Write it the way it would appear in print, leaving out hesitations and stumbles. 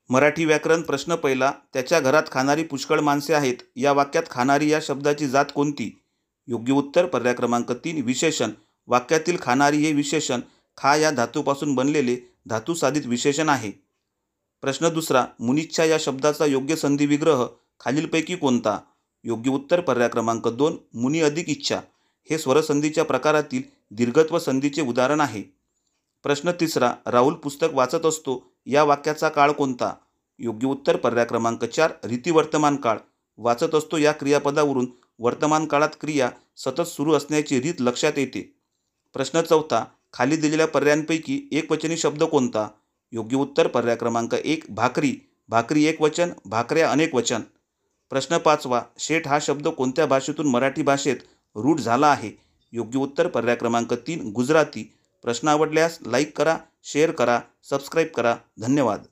मराठी व्याकरण प्रश्न पहिला. त्याच्या घरात खाणारी पुष्कळ माणसे आहेत. या वाक्यात खाणारी या शब्दाची जात कोणती? योग्य उत्तर पर्याय क्रमांक 3 विशेषण. वाक्यातील खाणारी हे विशेषण खा या धातूपासून बनलेले धातुसाधित विशेषण आहे. प्रश्न दुसरा. मुनिच्छा या शब्दाचा योग्य संधी विग्रह खालीलपैकी कोणता? योग्य उत्तर पर्याय क्रमांक 2 मुनी अधिक इच्छा. हे स्वरसंधीच्या प्रकारातील दीर्घत्व संधीचे उदाहरण आहे. प्रश्न तिसरा. राहुल पुस्तक वाचत असतो या वाक्याचा काळ कोणता? योग्य उत्तर पर्याय क्रमांक 4 रीतिवर्तमान काळ. वाचत असतो या क्रियापदावरून वर्तमान काळात क्रिया सतत सुरू असण्याची रीत लक्षात येते. प्रश्न चौथा. खाली दिलेल्या पर्यायांपैकी एकवचनी शब्द कोणता? योग्य उत्तर पर्याय क्रमांक 1 भाकरी. भाकरी एकवचन, भाकऱ्या अनेकवचन. प्रश्न पाचवा. शेठ हा शब्द कोणत्या भाषेतून मराठी भाषेत रूढ झाला आहे? योग्य उत्तर पर्याय क्रमांक 3 गुजराती. प्रश्न आवडल्यास लाईक करा, शेअर करा, सबस्क्राईब करा. धन्यवाद.